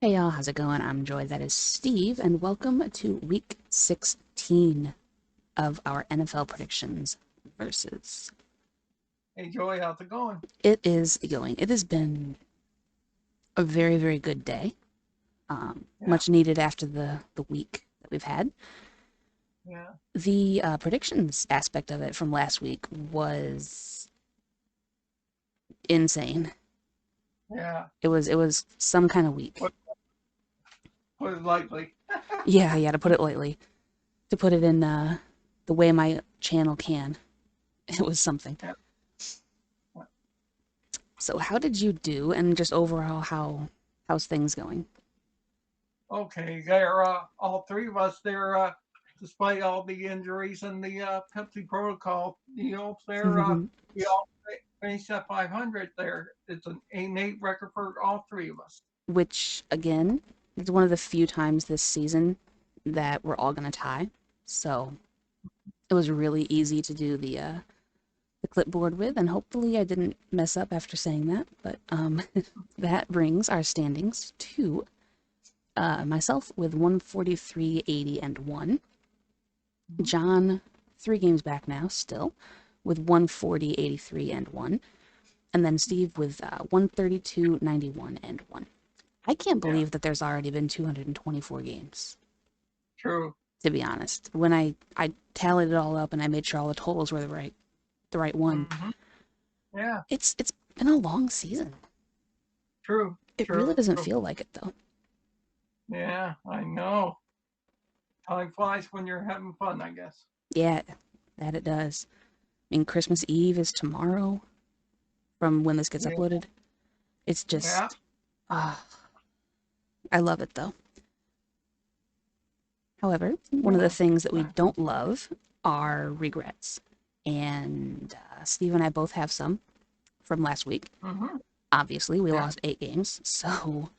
Hey y'all, how's it going? I'm Joy, that is Steve, and welcome to week 16 of our NFL predictions versus. Hey Joey, how's it going? It is going. It has been a very, very good day. Yeah, Much needed after the week that we've had. yeah, The predictions aspect of it from last week was insane. yeah. It was some kind of week. Put, put it lightly. Yeah, to put it lightly. To put it in the way my channel can. It was something. Yeah. So how did you do, and just overall how's things going? Okay, they're all three of us. They're despite all the injuries and the Pepsi protocol deals, they're we all finished at 500. There, it's an 8-8 record for all three of us. Which again, it's one of the few times this season that we're all gonna tie. So it was really easy to do the clipboard with, and hopefully I didn't mess up after saying that. But that brings our standings to myself with 143, 80, and 1. Mhm. John, 3 games back now, still, with 140, 83, and 1. And then Steve with 132, 91, and 1. I can't Yeah, believe that there's already been 224 games, true. to be honest. When I tallied it all up and I made sure all the totals were the right one, Hmm. Yeah, it's been a long season. true, It really true. doesn't feel like it though. Yeah, I know. Time flies when you're having fun, I guess. Yeah, that it does. I mean, Christmas Eve is tomorrow from when this gets Yeah, uploaded. It's yeah. just, I love it though. However, one of the Yeah. things that we don't love are regrets. And Steve and I both have some from last week. Mm-hmm. Obviously, we Yeah. lost 8 games. So,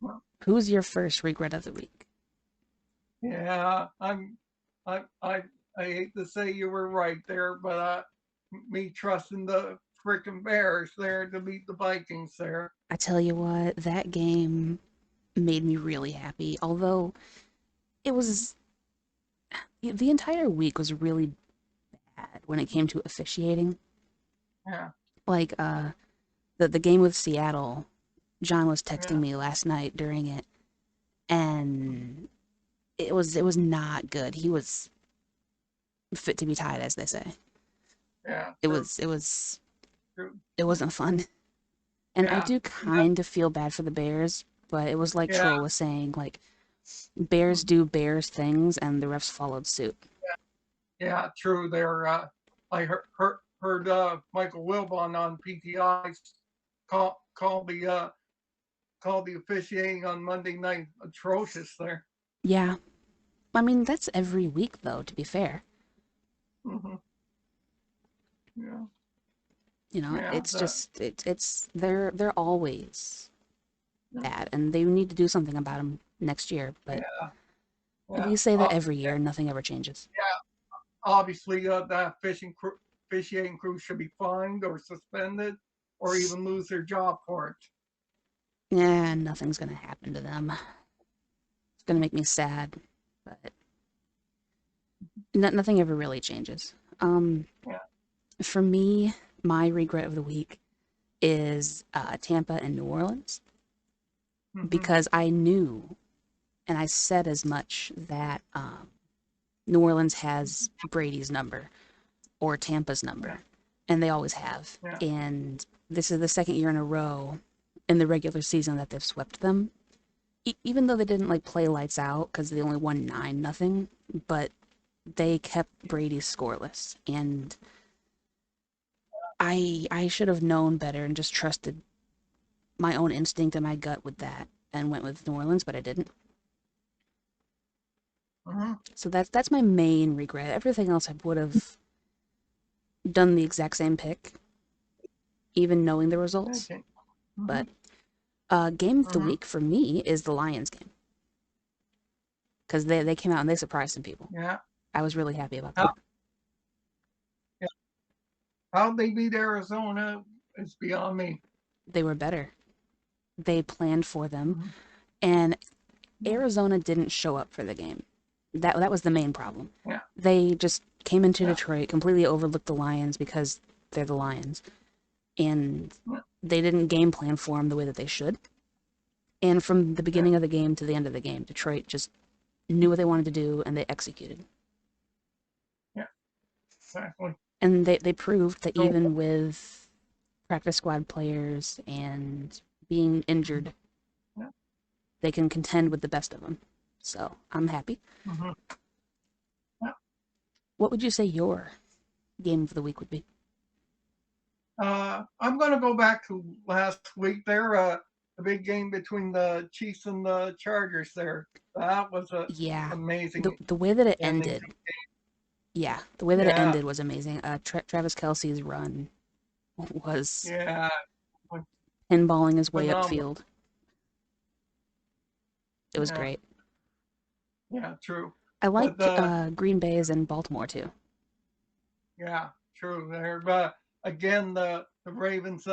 Well, who's your first regret of the week? yeah, I, I, I hate to say you were right there, but me trusting the freaking Bears there to beat the Vikings there. I tell you what, that game made me really happy. Although it was the entire week was really bad when it came to officiating. Yeah, Like the game with Seattle, John was texting yeah, me last night during it, and it was not good. He was fit to be tied, as they say. yeah, It true, was it was true. it wasn't fun. And I Yeah, do yeah, kind of feel bad for the Bears, but it was like yeah, Troll was saying, like Bears do Bears things, and the refs followed suit. yeah, true. There, I heard Michael Wilbon on PTI's call call the officiating on Monday night atrocious there. Yeah, I mean that's every week though. To be fair, Hmm. Yeah, yeah, it's just it's they're always bad, and they need to do something about them next year. But yeah, yeah. we say that every year, and nothing ever changes. Obviously, that officiating crew should be fined or suspended or even lose their job for it. Yeah, nothing's gonna happen to them. It's gonna make me sad, but nothing ever really changes. Yeah. For me, my regret of the week is Tampa and New Orleans Hmm. because I knew and I said as much that New Orleans has Brady's number or Tampa's Yeah. number, and they always have. Yeah. And this is the second year in a row in the regular season that they've swept them. Even though they didn't like play lights out because they only won 9-0, but they kept Brady scoreless, and I should have known better and just trusted my own instinct and my gut with that and went with New Orleans, but I didn't. Hmm. So that's my main regret. Everything else I would have done the exact same pick, even knowing the results. Okay. Hmm. But game of the Hmm. week for me is the Lions game because they came out and they surprised some people. Yeah. I was really happy about How, that. yeah. How they beat Arizona is beyond me. They were better. They planned for them. Hmm. And Arizona didn't show up for the game. That was the main problem. Yeah. They just came into Yeah. Detroit, completely overlooked the Lions because they're the Lions, and Yeah. they didn't game plan for them the way that they should. And from the Yeah. beginning of the game to the end of the game, Detroit just knew what they wanted to do and they executed. Yeah. Exactly. And they proved that So, even with practice squad players and being injured, yeah. they can contend with the best of them. So I'm happy. Mm-hmm. Yeah. What would you say your game of the week would be? I'm going to go back to last week there. The big game between the Chiefs and the Chargers there. That was a Yeah, amazing the way that it ending. ended. Yeah, the way that it Yeah. ended was amazing. Travis Kelsey's run was Yeah. pinballing his way Phenomenal. upfield. It was Yeah. great. Yeah. True. I But liked Green Bay's in Baltimore too. yeah. True. There. Again, the Ravens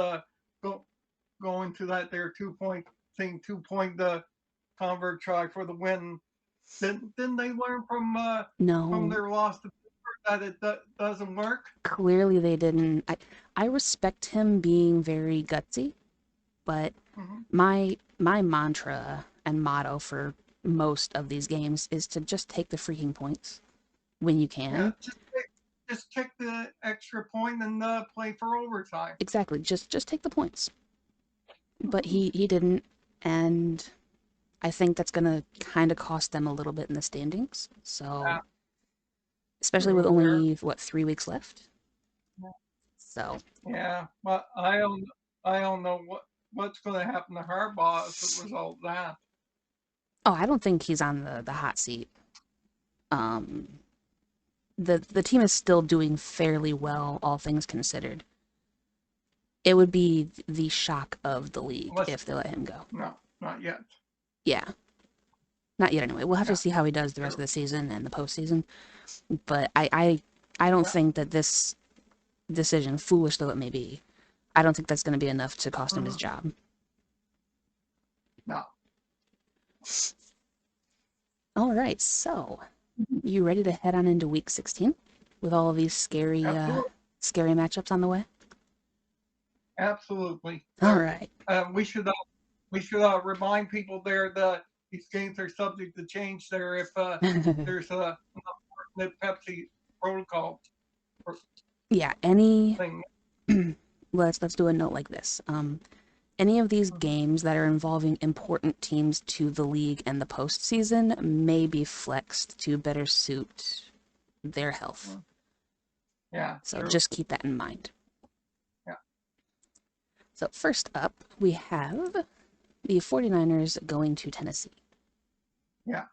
going to that their 2 point thing, 2 point convert try for the win. Didn't they learn from No, their loss to Pittsburgh that it doesn't work? clearly they didn't. I respect him being very gutsy, but Mm-hmm. my mantra and motto for most of these games is to just take the freaking points when you Yeah, can. just check the extra point and play for overtime. Exactly, just take the points. But Mm-hmm. he didn't, and I think that's gonna kind of cost them a little bit in the standings. So Yeah, especially with true there. only what 3 weeks left. So Yeah, but I don't know what's going to happen to Harbaugh as a result of that. oh, I don't think he's on the hot seat. Um, the team is still doing fairly well, all things considered. It would be the shock of the league Unless if they let him go. no, not yet. Yeah, not yet anyway. We'll have to Yeah, see how he does the rest of true. the season and the postseason. But I don't Yeah. think that this decision, foolish though it may be, I don't think that's going to be enough to cost him his Mm-hmm. job. No. All right, so you ready to head on into week 16 with all of these Absolutely. scary matchups on the way? Absolutely. All right. We should remind people there that these games are subject to change there if there's a the Pepsi protocol Yeah, any thing. let's do a note like this. Any of these Mhm. games that are involving important teams to the league and the postseason may be flexed to better suit their health. Yeah, So true. just keep that in mind. Yeah, So first up, we have the 49ers going to Tennessee. yeah.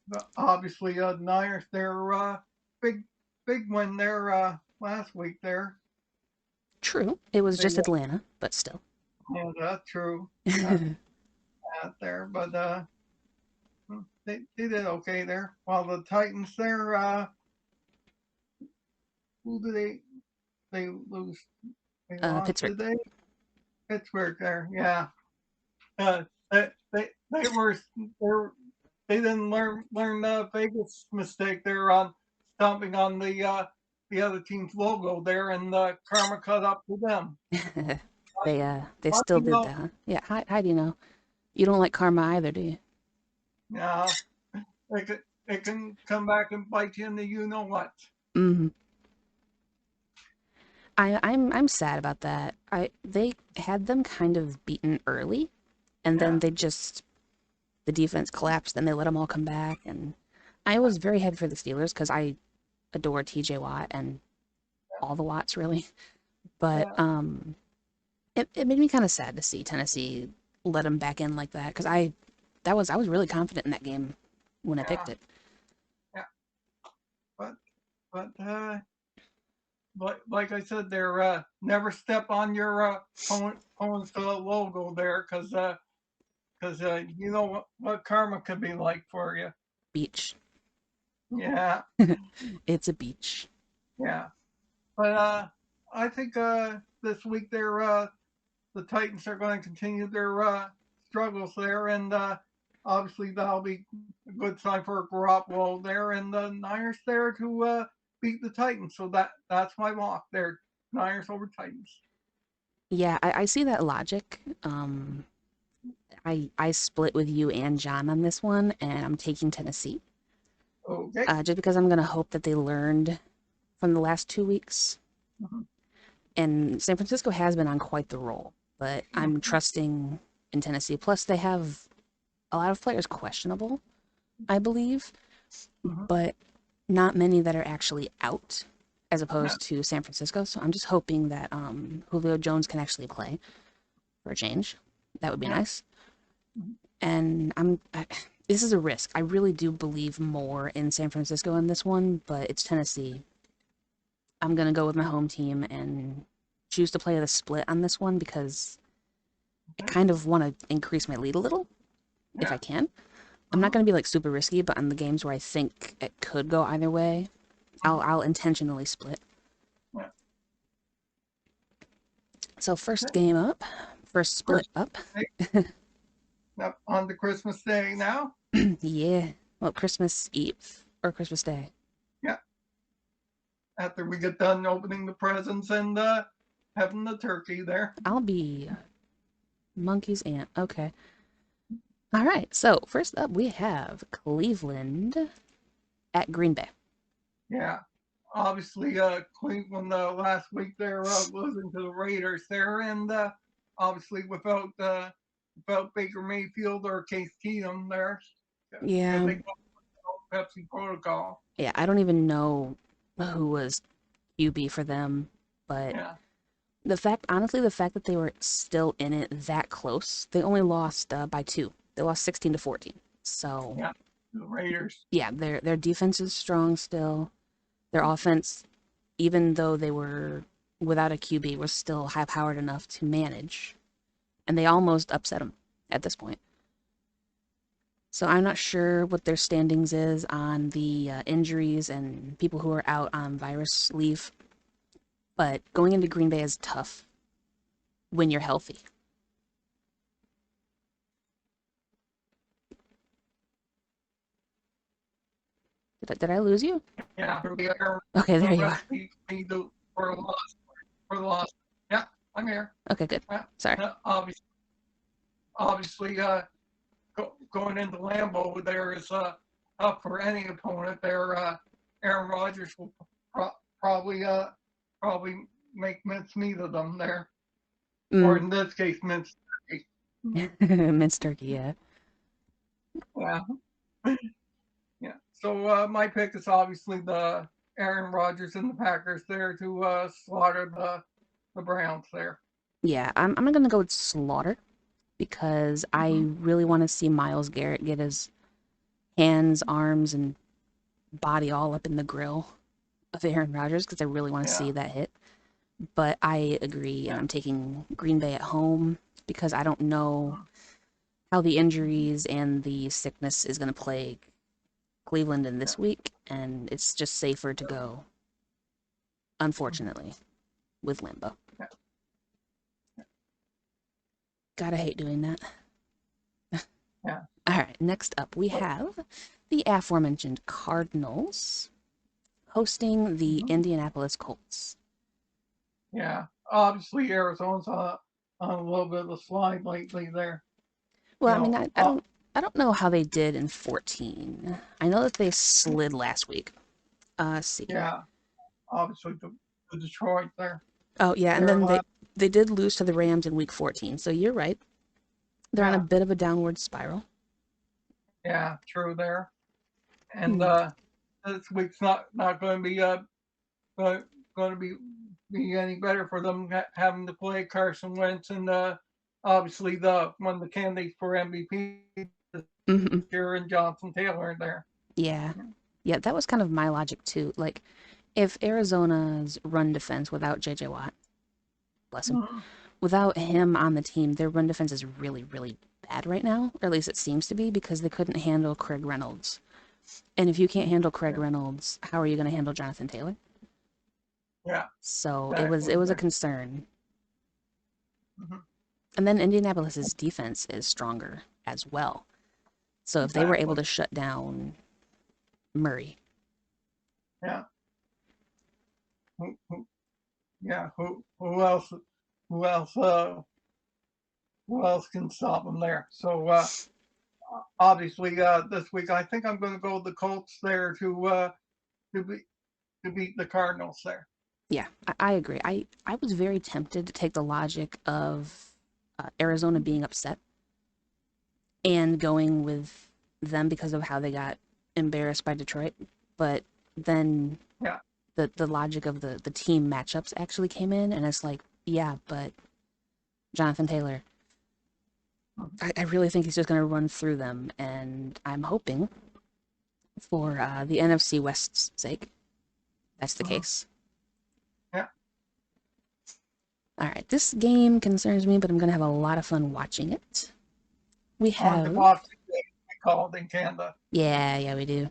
But obviously, Niners, they're big, big win there last week there. True, it was They just Atlanta, but still. yeah, that's true. Out there, but they did okay there. While the Titans there, who did they lose? They lost Pittsburgh. today. Pittsburgh there, yeah. They were they didn't learn the Vegas mistake there on stomping on the other team's logo there, and karma caught up to them. They But still you did know, that, huh? Yeah, how do you know? You don't like karma either, do you? yeah, it can come back and bite you in the you know what. Mm-hmm. I'm sad about that. They had them kind of beaten early, and then Yeah, they just the defense collapsed, and they let them all come back. And I was very happy for the Steelers because I adore T.J. Watt and all the Watts really. But yeah, it made me kind of sad to see Tennessee let them back in like that because I was really confident in that game when I yeah, picked it. yeah. But but like I said, there never step on your opponent's logo there, because you know what karma could be like for you. Beach. Yeah, It's a beach. yeah. But I think this week the Titans are going to continue their struggles there, and obviously that'll be a good sign for Garoppolo there, and the Niners there to beat the Titans. So that's my lock there. Niners over Titans. Yeah, I see that logic. I split with you and John on this one, and I'm taking Tennessee. Okay. Just because I'm gonna hope that they learned from the last 2 weeks. Mm-hmm. And San Francisco has been on quite the roll, but I'm trusting in Tennessee. Plus, they have a lot of players questionable, I believe, Mm-hmm. but not many that are actually out, as Yeah. opposed to San Francisco. So I'm just hoping that Julio Jones can actually play for a change. That would be Yeah. nice. And this is a risk. I really do believe more in San Francisco in this one, but it's Tennessee. I'm gonna go with my home team and choose to play the split on this one because I Okay. kind of want to increase my lead a little if Yeah. I can. I'm not Uh-huh. gonna be like super risky, but on the games where I think it could go either way, I'll Uh-huh. I'll intentionally split. Yeah. So first Okay. game up, first split First, up. up on the Christmas Day now. Yeah. Well, Christmas Eve or Christmas Day. Yeah. After we get done opening the presents and having the turkey there. I'll be monkey's aunt. Okay. All right. So first up, we have Cleveland at Green Bay. Yeah. Obviously, Cleveland last week they're losing to the Raiders there, and obviously without Baker Mayfield or Case Keenum there, because Yeah. they got Pepsi protocol. Yeah. I don't even know who was QB for them, but Yeah. honestly, the fact that they were still in it that close, they only lost by 2. They lost 16-14. So Yeah. The Raiders. yeah, their defense is strong still. Their offense, even though they were without a QB, was still high powered enough to manage, and they almost upset them at this point. So I'm not sure what their standings is on the injuries and people who are out on virus leave, but going into Green Bay is tough when you're healthy. Did I lose you? Yeah. The Okay, there you are. recipe for the loss. Yeah, I'm here. Okay, good. Yeah. Sorry. Obviously, going into Lambeau there is up for any opponent there. Aaron Rodgers will pro- probably uh, probably make mincemeat of them there, or Mm. in this case, mince. Minced turkey, yeah. Yeah, yeah. So my pick is obviously the Aaron Rodgers and the Packers there to slaughter the Browns there. Yeah, I'm gonna go with Slaughter because I Mm-hmm. really want to see Miles Garrett get his hands, arms, and body all up in the grill of Aaron Rodgers because I really want to Yeah, see that hit. But I agree, and yeah. I'm taking Green Bay at home because I don't know how the injuries and the sickness is going to plague Cleveland in Yeah. this week, and it's just safer to go, unfortunately, with Lambo. Yeah. Gotta hate doing that. Yeah. All right, next up we So, have the aforementioned Cardinals hosting the mhm. Indianapolis Colts. Yeah. Obviously, Arizona's on a little bit of a slide lately there. Well, You I mean, know, I don't know how they did in 14. I know that they slid last week. Let's see. yeah, obviously the Detroit there. Oh yeah, and They're then they left. they did lose to the Rams in week 14. So you're right. They're on a Yeah, bit of a downward spiral. yeah, true there. And Hmm. this week's not going to be going to be any better for them having to play Carson Wentz and obviously the one of the candidates for MVP this Hmm. year and Jonathan Taylor there. Yeah. Yeah, that was kind of my logic too. Like, if Arizona's run defense without JJ Watt, bless him, Mhm. without him on the team, their run defense is really, really bad right now, or at least it seems to be, because they couldn't handle Craig Reynolds. And if you can't handle Craig Yeah, Reynolds, how are you going to handle Jonathan Taylor? yeah, So it exactly was a there. concern. Mhm. And then Indianapolis's defense is stronger as well. So if they were able exactly. to shut down Murray, Yeah. Who, yeah. Who else? Who else? Who else can stop them there? So obviously, this week I think I'm going to go with the Colts there to be to beat the Cardinals there. yeah, I agree. I was very tempted to take the logic of Arizona being upset and going with them because of how they got embarrassed by Detroit, but then Yeah. the logic of the team matchups actually came in, and it's like, yeah, but Jonathan Taylor, I really think he's just going to run through them, and I'm hoping for the NFC West's sake that's the Mm-hmm. case. Yeah. All right, this game concerns me, but I'm going to have a lot of fun watching it. We On the have, Boxing Day, we call it in Canada. yeah, we do.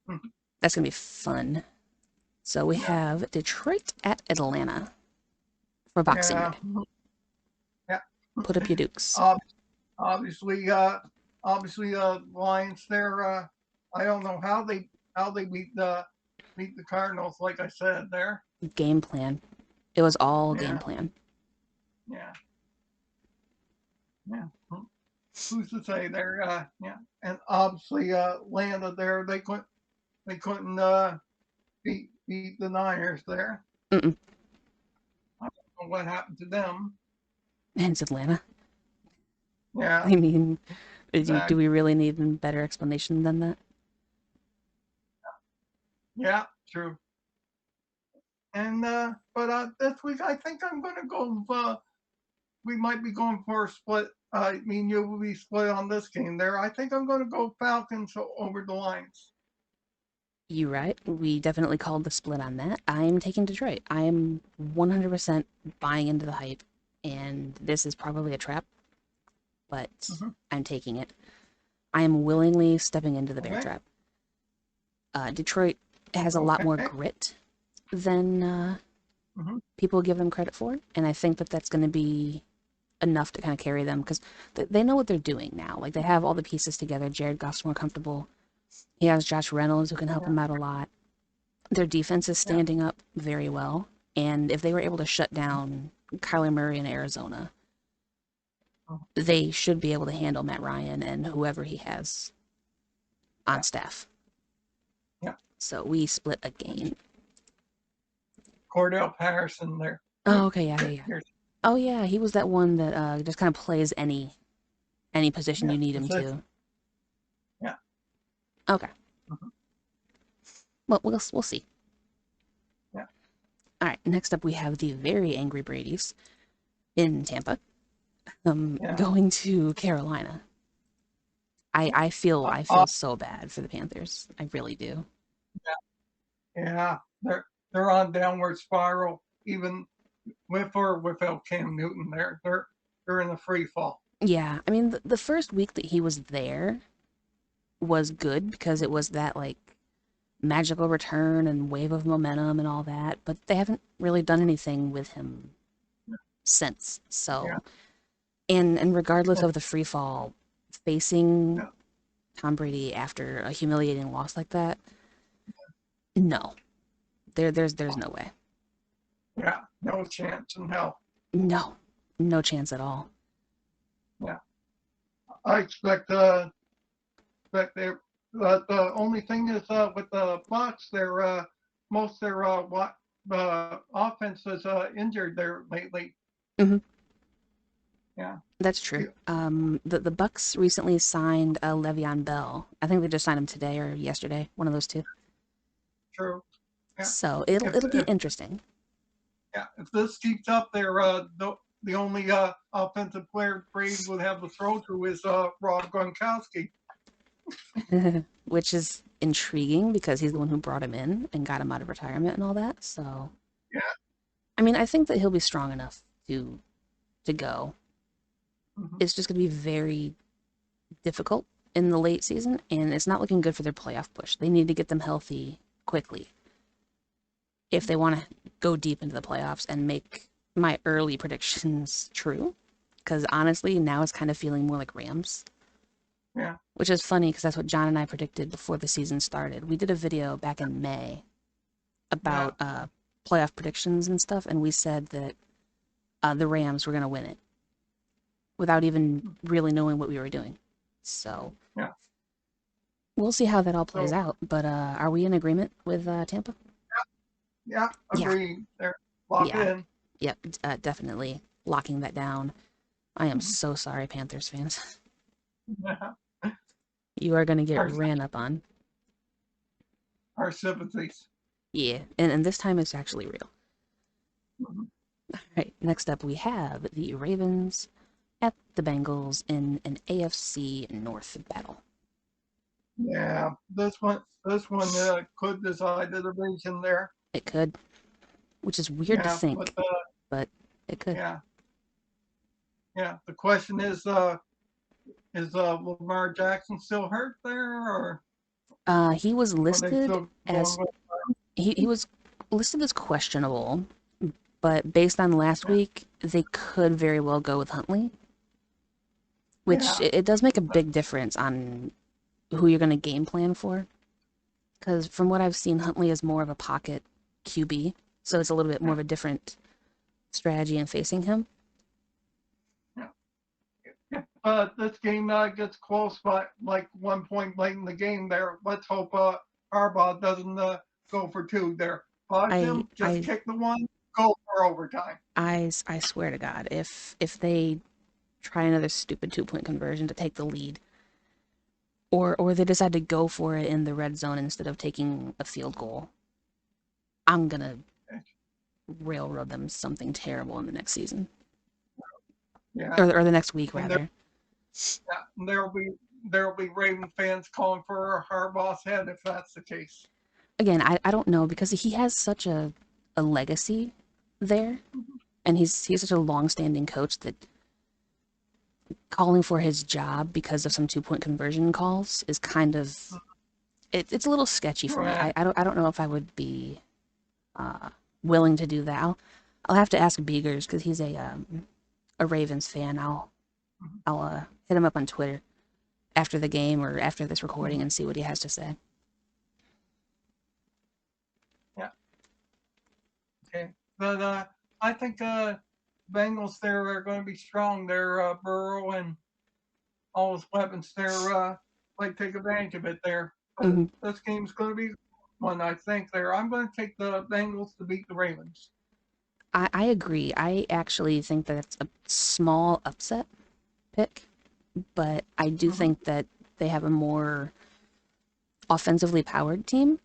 Mhm. That's going to be fun. So we Yeah. have Detroit at Atlanta for Boxing Yeah. Day. Yeah. Put up your dukes. Ob- obviously, Lions. There. I don't know how they beat the Cardinals. Like I said, there. Game plan. It was all game Yeah. plan. Yeah. Yeah. Who's to say there? Yeah. And obviously, Atlanta there. They couldn't beat the Niners there. Mm-mm. I don't know what happened to them. And it's Atlanta. Yeah. I mean, do Exactly. we really need a better explanation than that? Yeah. True. And but this week I think I'm going to go. We might be going for a split. I mean, you will be split on this game there. I think I'm going to go Falcons over the Lions. You right. We definitely called the split on that. I am taking Detroit. I am 100% buying into the hype, and this is probably a trap, but Mm-hmm. I'm taking it. I am willingly stepping into the bear Okay. trap. Detroit has a lot more Okay. grit than Mm-hmm. people give them credit for, and I think that that's going to be enough to kind of carry them because they know what they're doing now. Like they have all the pieces together. Jared Goff's more comfortable. He has Josh Reynolds who can help Yeah. him out a lot. Their defense is Yeah. standing up very well, and if they were able to shut down Kyler Murray in Arizona, Mm-hmm. they should be able to handle Matt Ryan and whoever he has on Yeah. staff. Yeah. So we split again. Cordell Patterson there. Oh, okay, yeah. Here's Oh, yeah, he was that one that just kind of plays any position yeah. you need him Position. to. Yeah. Okay, Mm-hmm. well, we'll see. Yeah. All right, next up we have the very angry Brady's in Tampa, Yeah. going to Carolina. I Uh, feel so bad for the Panthers. I really do. yeah. They're on downward spiral. Even with or without Cam Newton, they're in the free fall. Yeah, I mean the first week that he was there was good because it was that like magical return and wave of momentum and all that, but they haven't really done anything with him since. Yeah. So, and regardless of the free fall, facing Yeah. Tom Brady after a humiliating loss like that, no, there's no way, Yeah. No chance in hell. no, no chance at all. Yeah. I expect they. The only thing is with the Bucks, most their offense is injured there lately. Hmm. Yeah. That's true. The Bucks recently signed Le'Veon Bell. I think they just signed him today or yesterday, one of those two. True. Yeah. So it'll be If interesting. yeah, if this keeps up, the only offensive player Brady would have to throw to is Rob Gronkowski. Which is intriguing because he's the one who brought him in and got him out of retirement and all that. So, Yeah. I mean, I think that he'll be strong enough to go. Mm-hmm. It's just going to be very difficult in the late season, and it's not looking good for their playoff push. They need to get them healthy quickly if they want to go deep into the playoffs and make my early predictions true. Because honestly, now it's kind of feeling more like Rams. Yeah. which is funny because that's what John and I predicted before the season started. We did a video back in May Yeah. about playoff predictions and stuff, and we said that the Rams were going to win it without even really knowing what we were doing. So Yeah. we'll see how that all plays So out. But are we in agreement with Tampa? yeah, Yeah, agree. There, lock it yeah, in. yep, definitely locking that down. I am Mhm. so sorry, Panthers fans. Yeah. You are going to get Our ran up on. our sympathies. Yeah, and this time it's actually real. Mhm. All right, next up we have the Ravens at the Bengals in an AFC North battle. Yeah, this one could decide the division there. It could, which is weird to Yeah, but think, but it could. yeah, yeah. The question is Lamar Jackson still hurt there, or He was are they listed still going as with? he was listed as questionable, but based on last Yeah, week, they could very well go with Huntley, which yeah, it does make a big difference on who you're going to game plan for. Because from what I've seen, Huntley is more of a pocket QB, so it's a little bit more yeah, of a different strategy in facing him. yeah. If this game gets close by like 1 point late in the game, there, let's hope Harbaugh doesn't go for two there. Pause I him, just I kick the one, go for overtime. I swear to God, if they try another stupid 2 point conversion to take the lead, or they decide to go for it in the red zone instead of taking a field goal, I'm gonna railroad them something terrible in the next season, Yeah, or the next week and rather. there'll be Raven fans calling for Harbaugh's head if that's the case. Again, I don't know because he has such a legacy there, and he's such a long-standing coach that calling for his job because of some 2 point conversion calls is kind of it's a little sketchy for me. Right. I don't know if I would be uh, willing to do that. I'll have to ask Beegers because he's a Ravens fan. I'll hit him up on Twitter after the game or after this recording Mhm. and see what he has to say. Yeah. Okay. But I think Bengals there are going to be strong. They're Burrow and all his weapons there might take advantage of it there. But Hmm. this game's going to be one, I think. There, I'm going to take the Bengals to beat the Ravens. I agree. I actually think that it's a small upset pick, but I do Mm-hmm. think that they have a more offensively powered team.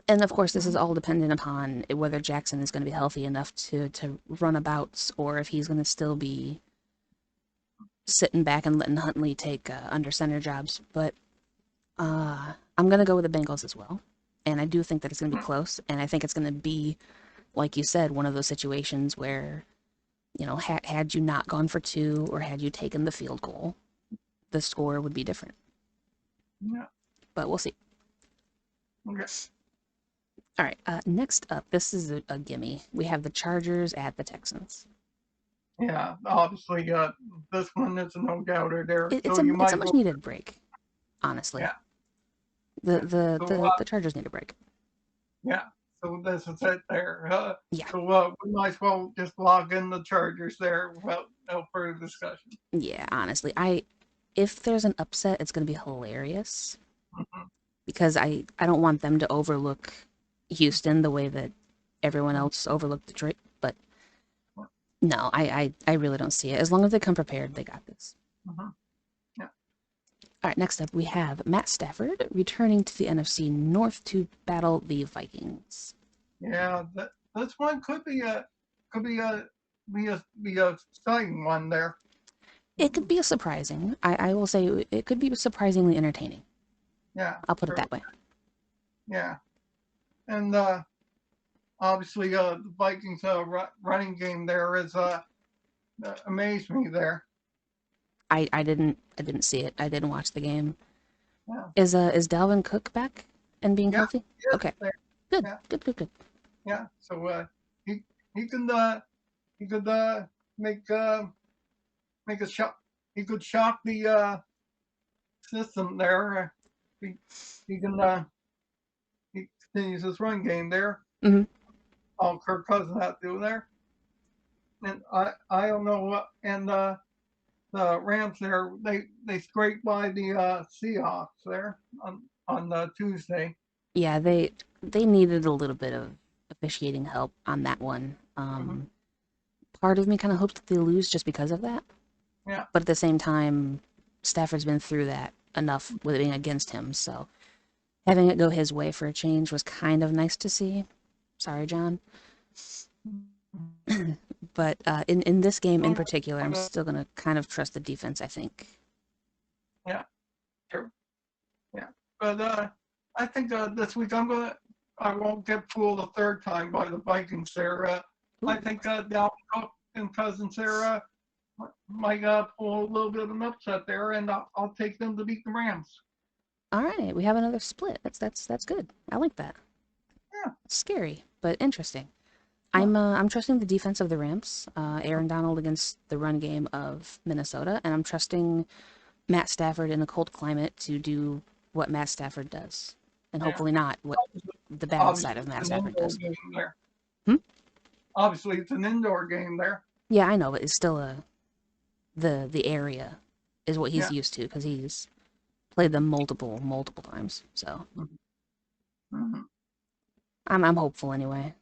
And of course, this is Mm-hmm. all dependent upon whether Jackson is going to be healthy enough to run abouts or if he's going to still be sitting back and letting Huntley take under center jobs. But I'm going to go with the Bengals as well. And I do think that it's going to be close. And I think it's going to be, like you said, one of those situations where, had you not gone for two or had you taken the field goal, the score would be different. Yeah. But we'll see. Okay. All right. Next up, this is a gimme. We have the Chargers at the Texans. Yeah. Obviously, this one is a no doubter there. It's So a you it's a might much well. needed break, honestly. Yeah. The Yeah. the So the the Chargers need a break. yeah. So this is it there. Yeah, So we might as well just log in the Chargers there without no further discussion. yeah. Honestly, if there's an upset, it's gonna be hilarious Mhm. because I don't want them to overlook Houston the way that everyone else overlooked Detroit. But no, I really don't see it. As long as they come prepared, they got this. Mhm. Yeah. All right, next up we have Matt Stafford returning to the NFC North to battle the Vikings. Yeah. This one could be a exciting one there. It could be a surprising. I will say it could be surprisingly entertaining. Yeah. I'll put it True. that way. Yeah. And obviously the Vikings running game there is amazed me there. I didn't see it. I didn't watch the game. Yeah. Is Dalvin Cook back and being Yeah. healthy? Yes. Okay. There. Good. Yeah. Good. Good. Good. Yeah. So he he can he could make make a shock. He could shock the system there. He, he can he continues his run game there. Hmm. All Kirk Cousins had to do there. And I don't know what. And the Rams there, they scraped by the Seahawks there on Tuesday. Yeah, they needed a little bit of officiating help on that one. Mm-hmm. Part of me kind of hopes that they lose just because of that, Yeah. but at the same time, Stafford's been through that enough with it being against him, so having it go his way for a change was kind of nice to see. Sorry, John. But in this game in particular, I'm still gonna kind of trust the defense, I think. Yeah. Sure. Yeah. But I think this week I won't get fooled a third time by the Vikings there. I Ooh. think Dalvin Cook and Cousins there might pull a little bit of an upset there, and I'll take them to beat the Rams. All right, we have another split. That's good. I like that. Yeah. Scary, but interesting. Yeah. I'm trusting the defense of the Rams, Aaron Donald against the run game of Minnesota, and I'm trusting Matt Stafford in a cold climate to do what Matt Stafford does, and Yeah. hopefully not what the bad Obviously, side of it's Matt an Stafford indoor does. game there. Hmm? Obviously, it's an indoor game there. Yeah, I know, but it's still the area is what he's Yeah. used to because he's played them multiple times. So Mm-hmm. I'm hopeful anyway.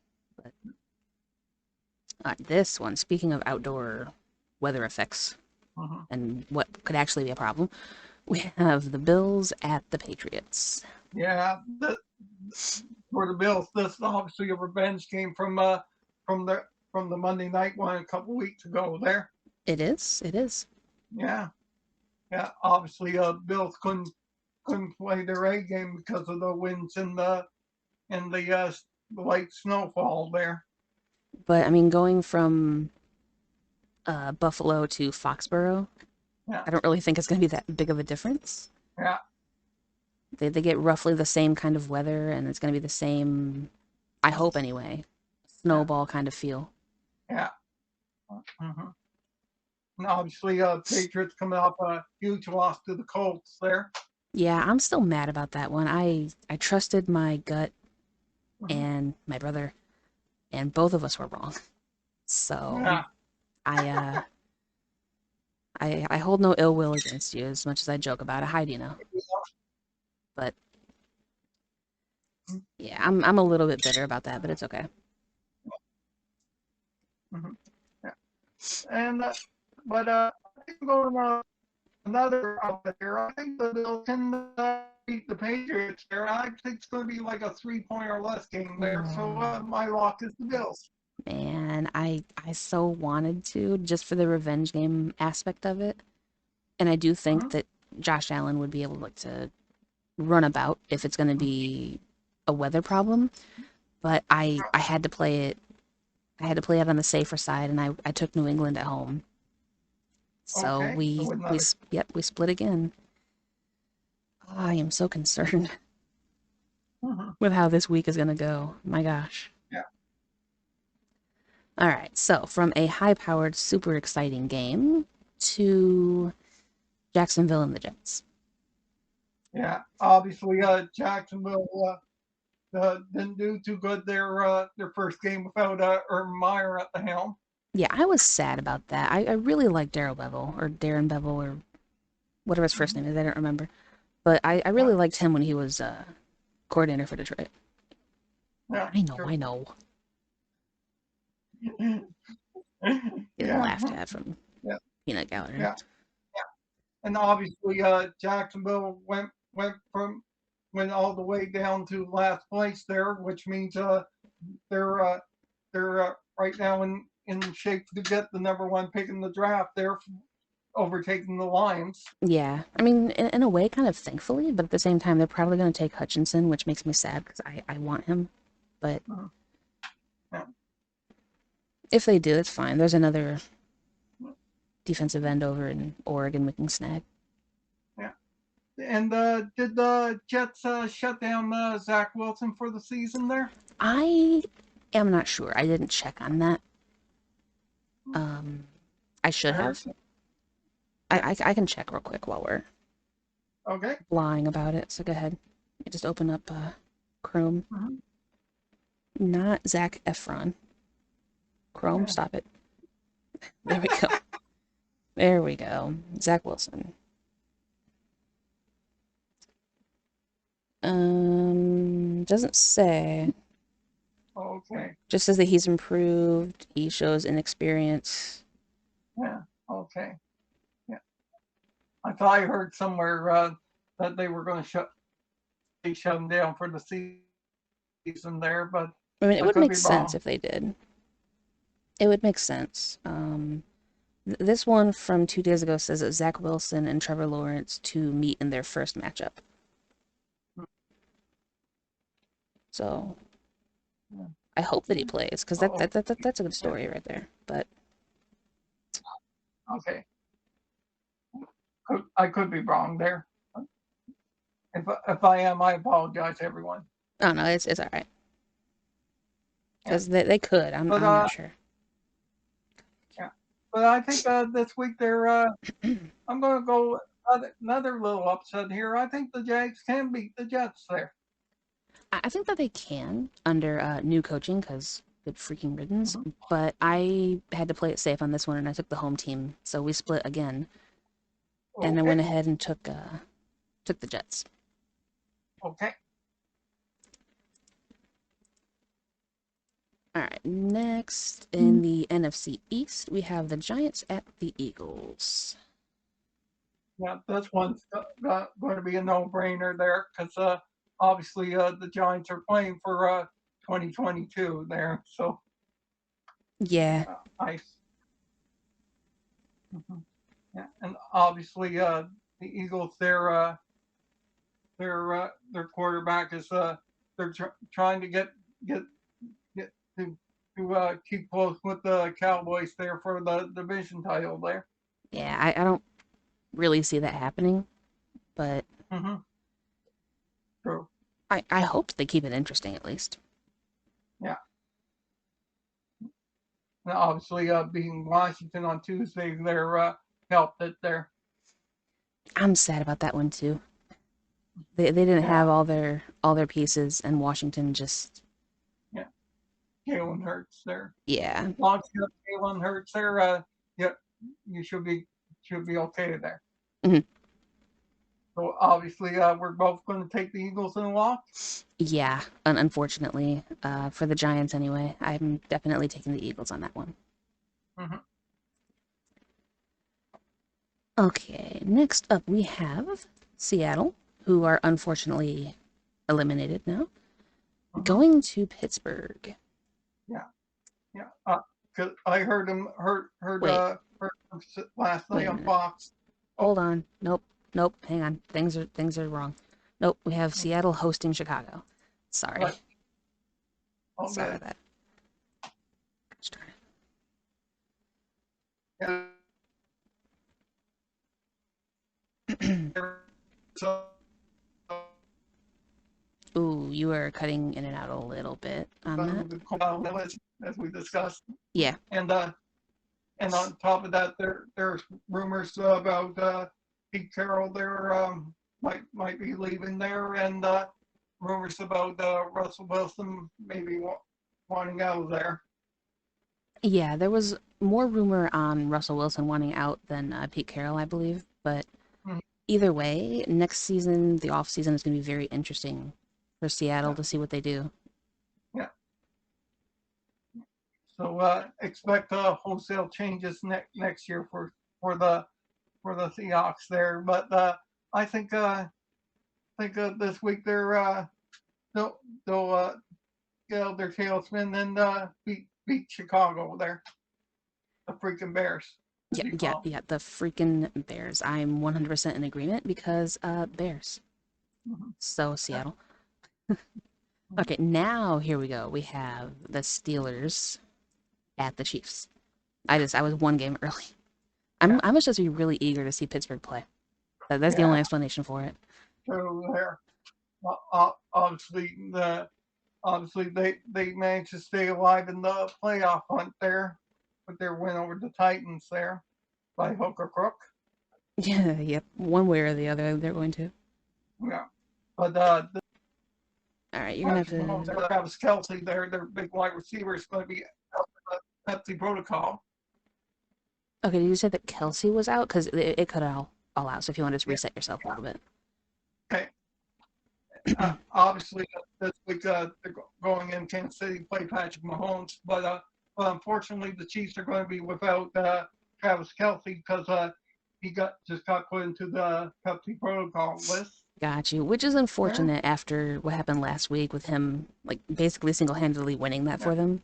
But this one, speaking of outdoor weather effects Mm-hmm. and what could actually be a problem, we have the Bills at the Patriots. Yeah. For the Bills, this is obviously a revenge game from the from the Monday night one a couple weeks ago there. It is. It is. Yeah. Yeah. Obviously, Bills couldn't play their A game because of the winds and the light snowfall there. But I mean, going from Buffalo to Foxborough, Yeah. I don't really think it's going to be that big of a difference. Yeah. They get roughly the same kind of weather, and it's going to be the same. I hope anyway. Yeah. Snowball kind of feel. Yeah. Mm-hmm. And obviously, Patriots coming off a huge loss to the Colts there. Yeah, I'm still mad about that one. I trusted my gut Mm-hmm. and my brother, and both of us were wrong. So Yeah. I I hold no ill will against you as much as I joke about it. Hi, Dino. But yeah, I'm a little bit bitter about that, but it's okay. Mm-hmm. Yeah. And but I think going another outlet here. I think the Bills can beat the Patriots there. I think it's going to be like a 3 point or less game there. So my lock is the Bills. Man, I so wanted to just for the revenge game aspect of it, and I do think Mm-hmm. that Josh Allen would be able to run about if it's going to be a weather problem. But I had to play it. I had to play it on the safer side, and I took New England at home. So Okay. So another. yep, we split again. I am so concerned Mm-hmm. with how this week is going to go. My gosh. Yeah. All right, so from a high-powered, super exciting game to Jacksonville and the Jets. Yeah. Obviously, Jacksonville didn't do too good their first game without Urban Meyer at the helm. Yeah, I was sad about that. I really like Darrell Bevel or Darren Bevel or whatever his first Mm-hmm. name is. I don't remember, but I Yeah. really liked him when he was coordinator for Detroit. Yeah. I know, Sure. I know. Getting Yeah. laughed at from Yeah. peanut gallery. Yeah. And obviously Jacksonville went all the way down to last place there, which means they're right now in shape to get the number one pick in the draft. They're overtaking the Lions. Yeah, I mean, in a way, kind of thankfully, but at the same time, they're probably going to take Hutchinson, which makes me sad because I want him. But Uh, yeah. if they do, it's fine. There's another defensive end over in Oregon we can snag. Yeah. And did the Jets shut down Zach Wilson for the season there? I am not sure. I didn't check on that. I I should heard. have. Yeah. I can check real quick while we're Okay. lying about it, so go ahead. I just open up Chrome. Mm-hmm. Not Zac Efron. Chrome, Yeah. stop it. There we go. There we go. Zach Wilson. Doesn't say. Okay. Just says that he's improved. He shows inexperience. Yeah. Okay. Yeah. I thought I heard somewhere that they were going to shut him down for the season there, but I mean, it I would could make be sense wrong. if they did. It would make sense. This one from 2 days ago says that Zach Wilson and Trevor Lawrence to meet in their first matchup. So Yeah. I hope that he plays because Oh, that's a good yeah. story right there. But Okay. I could be wrong there. If I am, I apologize, everyone. I don't know. It's all right Yeah. because they could. But I'm not sure. yeah. But I think this week they're. I'm going to go another little upset here. I think the Jags can beat the Jets there. I think that they can under new coaching because good freaking riddance. Mhm. But I had to play it safe on this one, and I took the home team, so we split again, and I went Okay. ahead and took the Jets. Okay. All right, next in the NFC East, we have the Giants at the Eagles. Yeah, this one's going to be a no-brainer there because obviously the Giants are playing for 2022 there. So Yeah, I. Mhm. Yeah, and obviously the Eagles, their quarterback is they're trying to get to keep close with the Cowboys there for the division title there. yeah, I don't really see that happening, but Mm-hmm. True. I hope they keep it interesting at least. Yeah. And obviously, being Washington on Tuesday, there helped it there. I'm sad about that one too. They didn't have Yeah. all their pieces, and Washington just Yeah. Jalen Hurts there. yeah. Long as you have Jalen Hurts there, yeah, you should be okay there. Mhm. So obviously, we're both going to take the Eagles in a lock. Yeah, unfortunately, for the Giants anyway, I'm definitely taking the Eagles on that one. Mm-hmm. Okay, next up we have Seattle, who are unfortunately eliminated now, Mm-hmm. going to Pittsburgh. Yeah. Yeah. 'Cause I heard him Wait, heard him last night wait a on minute. Fox. Oh, Hold on. Nope, nope. Hang on. Things are wrong. Nope. We have Seattle hosting Chicago. Sorry, right. All sorry good. about that. Gosh darn Yeah. it. So Ooh, you are cutting in and out a little bit on that. as we discussed, Yeah, and on top of that, there's rumors about Pete Carroll there might be leaving there, and rumors about Russell Wilson maybe wanting out of there. yeah. There was more rumor on Russell Wilson wanting out than Pete Carroll, I believe. But Mhm. either way, next season, the off season is going to be very interesting for Seattle Yeah, to see what they do. yeah. So expect wholesale changes next year for the for the Seahawks there. But I think this week they'll they'll get out their tailspin and beat Chicago there, the freaking Bears as Yeah, you yeah, call yeah. The freaking Bears. I'm 100% in agreement because Bears. them. Mm-hmm. So Seattle. Okay, now here we go. We have the Steelers at the Chiefs. I was one game early. Yeah, I must just be really eager to see Pittsburgh play. That's the yeah. only explanation for it. So there, obviously they managed to stay alive in the playoff hunt there with their win over the Titans there by hook or crook. Yeah, yep. One way or the other, they're going to. Yeah, but All right, you're gonna have Patrick Mahomes, to. Travis Kelsey, their big wide receiver is going to be out for the Pepsi protocol. Okay, did you say that Kelsey was out? Because it cut all out. So if you want to just Yeah. reset yourself a little bit. Okay. Obviously, this week they're going in Kansas City to play Patrick Mahomes, but unfortunately the Chiefs are going to be without Travis Kelsey because he just got put into the Pepsi protocol list. Got you. Which is There. unfortunate after what happened last week with him, like basically single-handedly winning that Yeah. for them.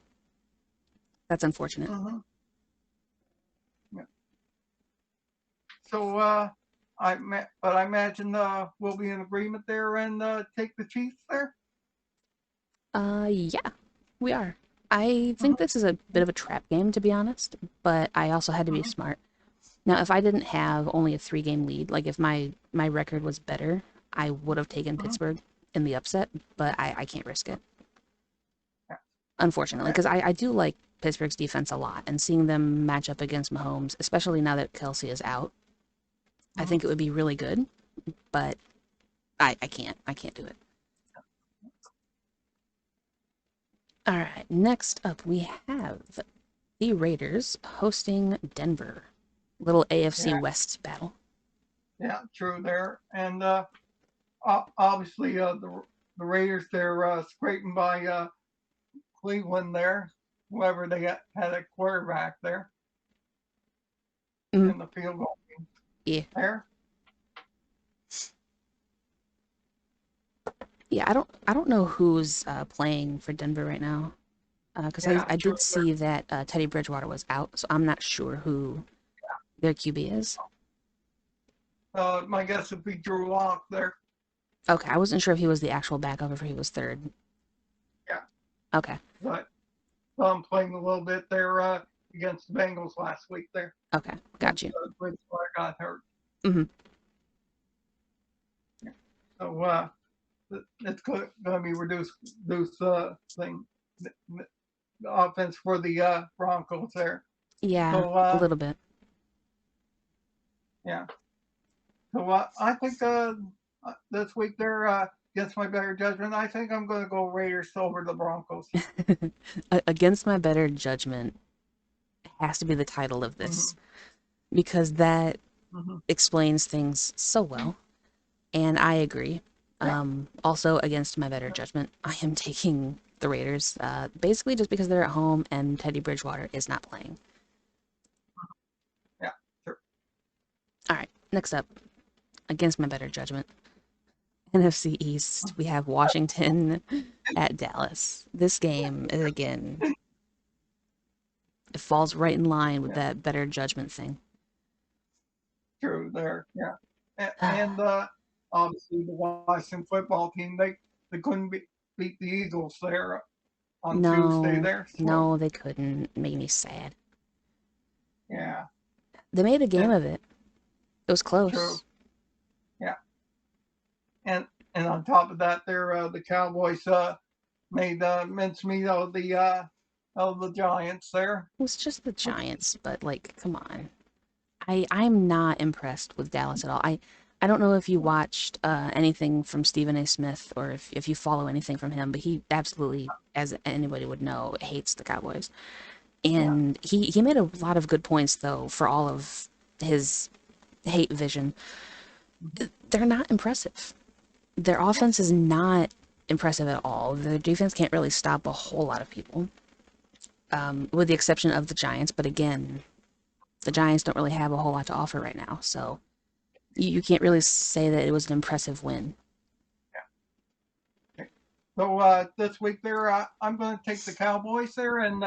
That's unfortunate. Mm-hmm. Yeah. So but I imagine we'll be in agreement there and take the Chiefs there. Yeah, we are. I think Mm-hmm. this is a bit of a trap game, to be honest, but I also had to be Mm-hmm. smart. Now, if I didn't have only a 3 game lead, like if my record was better, I would have taken Mm-hmm. Pittsburgh in the upset, but I can't risk it, Yeah. unfortunately, Okay. because I do like Pittsburgh's defense a lot, and seeing them match up against Mahomes, especially now that Kelsey is out, I Mm-hmm. think it would be really good, but I can't do it. All right, next up we have the Raiders hosting Denver. Little AFC Yeah. West battle. Yeah. True there. And obviously the Raiders they're scraping by Cleveland there, whoever they had a quarterback there Mm, in the field goal yeah, there. yeah. I don't know who's playing for Denver right now, because Yeah, I true. did see that Teddy Bridgewater was out, so I'm not sure who their QB is. My guess would be Drew Lock there. Okay, I wasn't sure if he was the actual backup or if he was third. Yeah, Okay, but I'm playing a little bit there against the Bengals last week there. okay, Once got you. Bridgewater got hurt. Hmm. Yeah. So it's going to be reduced thing, the offense for the Broncos there. Yeah, So a little bit. yeah. So I think this week they're against my better judgment. I think I'm going to go Raiders over the Broncos. Against my better judgment has to be the title of Mm-hmm. this because that Mm-hmm. explains things so well. And I agree. Yeah. Also, against my better judgment, I am taking the Raiders, basically just because they're at home and Teddy Bridgewater is not playing. Yeah. Sure. All right, next up, against my better judgment, NFC East, we have Washington at Dallas. This game is, again, it falls right in line with Yeah. that better judgment thing. True. There. Yeah. And obviously the Washington football team they couldn't beat the Eagles there on Tuesday No, there. So no, they couldn't. Make me sad. yeah. They made a game And of it. It was true. close. Yeah. And and on top of that, there the Cowboys made mincemeat of the Giants there. It was just the Giants, but like, come on. I'm not impressed with Dallas at all. I don't know if you watched anything from Stephen A. Smith or if you follow anything from him, but he absolutely, as anybody would know, hates the Cowboys. Yeah. And he made a lot of good points though for all of his hate vision. They're not impressive. Their offense is not impressive at all. Their defense can't really stop a whole lot of people, with the exception of the Giants. But again, the Giants don't really have a whole lot to offer right now, so you can't really say that it was an impressive win. So this week there, I'm going to take the Cowboys there, and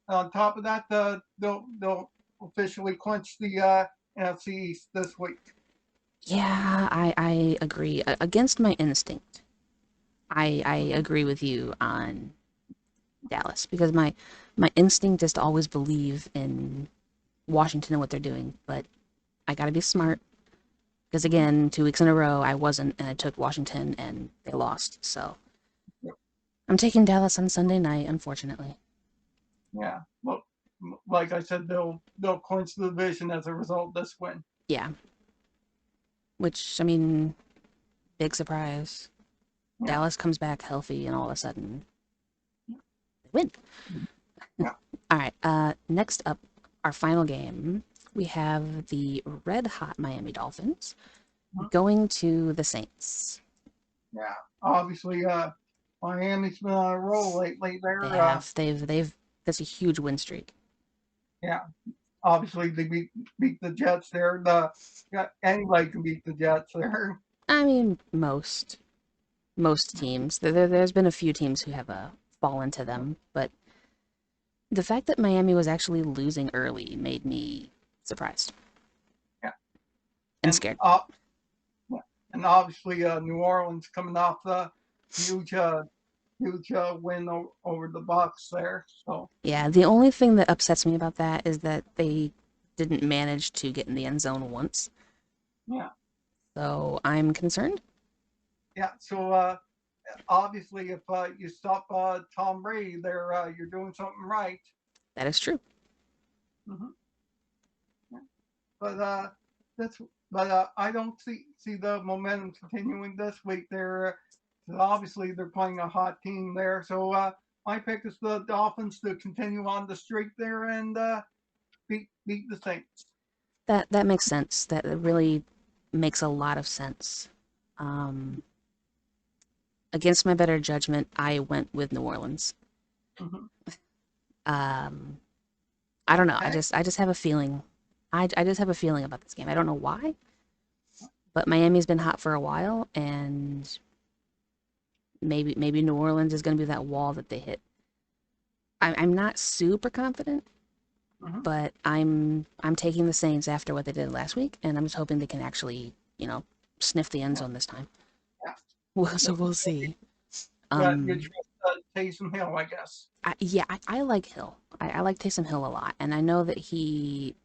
on top of that, they'll officially clinch the NFC East this week. Yeah, I agree. Against my instinct, I Mm-hmm. agree with you on Dallas because my instinct is to always believe in Washington and what they're doing, but I got to be smart because Mm-hmm. again, 2 weeks in a row I wasn't, and I took Washington and they lost. So I'm taking Dallas on Sunday night, unfortunately. Yeah. Well, like I said, they'll clinch the division as a result of this win. Yeah, which I mean, Big surprise. Yeah. Dallas comes back healthy, and all of a sudden, they win. Yeah. All right. Next up, our final game. We have the red hot Miami Dolphins going to the Saints. Yeah. Obviously, Miami's been on a roll lately. They They're have. They've. That's a huge win streak. yeah. Obviously, they beat the Jets there. Yeah, anybody can beat the Jets there. I mean, most teams. There's been a few teams who have fallen to them, but the fact that Miami was actually losing early made me surprised Yeah. and And scared. and obviously, New Orleans coming off the huge huge win over the Bucks there. So Yeah, the only thing that upsets me about that is that they didn't manage to get in the end zone once. yeah, So I'm concerned. yeah. So obviously, if you stop Tom Brady there, you're doing something right. That is true. Hmm. But that's I don't see the momentum continuing this week. Obviously they're playing a hot team there. So my pick is the Dolphins to continue on the streak there and beat the Saints. That makes sense. That really makes a lot of sense. Um, Against my better judgment, I went with New Orleans. Hmm. Um, I don't know. Okay. I just have a feeling. I just have a feeling about this game. I don't know why, but Miami's been hot for a while, and maybe New Orleans is going to be that wall that they hit. I'm not super confident, Hmm. but I'm taking the Saints after what they did last week, and I'm just hoping they can actually sniff the end Yeah. zone this time. Yeah. Well, so So, we'll see. you Um, trust Taysom Hill, I guess. I like Hill. I like Taysom Hill a lot, and I know that he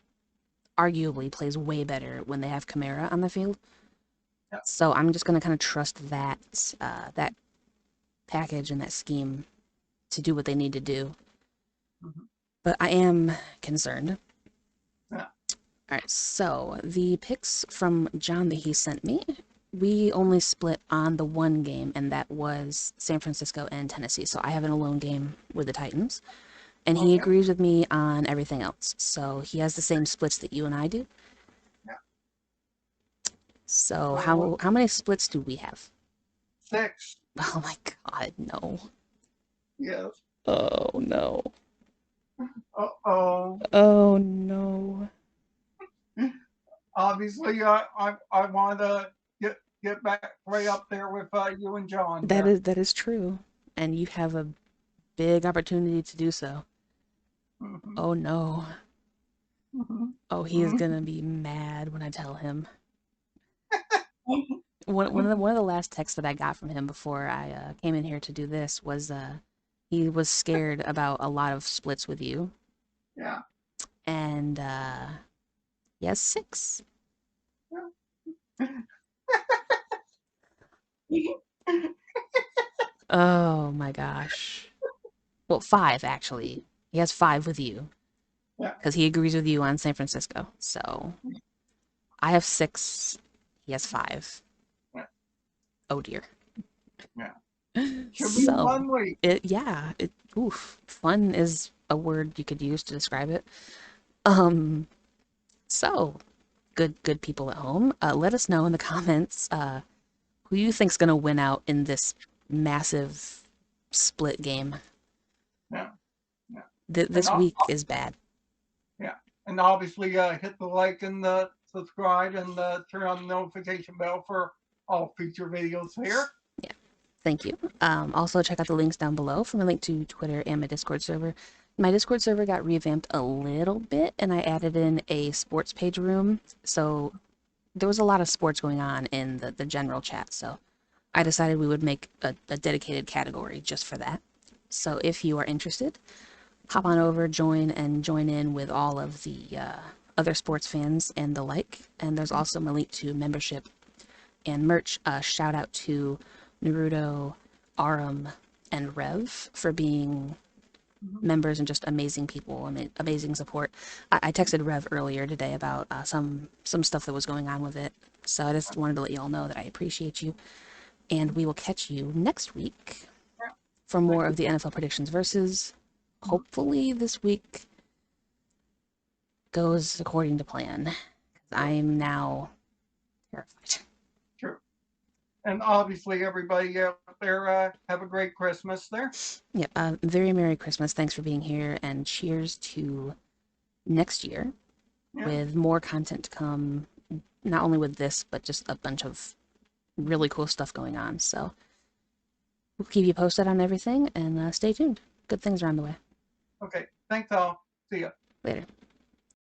arguably plays way better when they have Kamara on the field. Yeah. So I'm just gonna kind of trust that package and that scheme to do what they need to do. Hmm. But I am concerned. Yeah. All right, so the picks from John that he sent me, we only split on the one game, and that was San Francisco and Tennessee. So I have an alone game with the Titans, and he Okay. agrees with me on everything else. So he has the same splits that you and I do. Yeah. So So how many splits do we have? 6. Oh my God, no. Yes. Oh no. Oh. Oh no. Obviously, I want to get back right up there with you and John here. That is true. And you have a big opportunity to do so. Hmm. Oh no. Hmm. Oh, he is Hmm. gonna be mad when I tell him. Hmm. One of the last texts that I got from him before I came in here to do this was he was scared about a lot of splits with you, Yeah. and he has six. Oh my gosh. Well, five actually. He has five with you Yeah. because he agrees with you on San Francisco. So I have six. He has five. Yeah. Oh dear. Yeah. Should be a So fun week. oof. Fun is a word you could use to describe it. Um, so good people at home, let us know in the comments who you think's gonna win out in this massive split game. Yeah. Yeah. And This week is bad. yeah. And obviously, hit the like and the subscribe and turn on the notification bell for all future videos here. Yeah, thank you. Also check out the links down below from a link to Twitter and my Discord server. My Discord server got revamped a little bit, and I added in a sports page room. So there was a lot of sports going on in the general chat. So I decided we would make a dedicated category just for that. So if you are interested, hop on over, join in with all of the other sports fans and the like. And there's also a link to membership and merch. Shout out to Naruto, Arum, and Rev for being Mhm. members and just amazing people. I mean, amazing support. I texted Rev earlier today about some stuff that was going on with it. So I just wanted to let you all know that I appreciate you. And we will catch you next week Yeah. for more Thank of the NFL predictions versus you. hopefully this week goes according to plan. Sure. I'm now terrified. Sure. And obviously, everybody out there, have a great Christmas there. Yeah, very Merry Christmas. Thanks for being here, and cheers to next year Yeah. with more content to come. Not only with this, but just a bunch of really cool stuff going on. So we'll keep you posted on everything, and stay tuned. Good things are on the way. Okay. Thanks all. See ya. Later.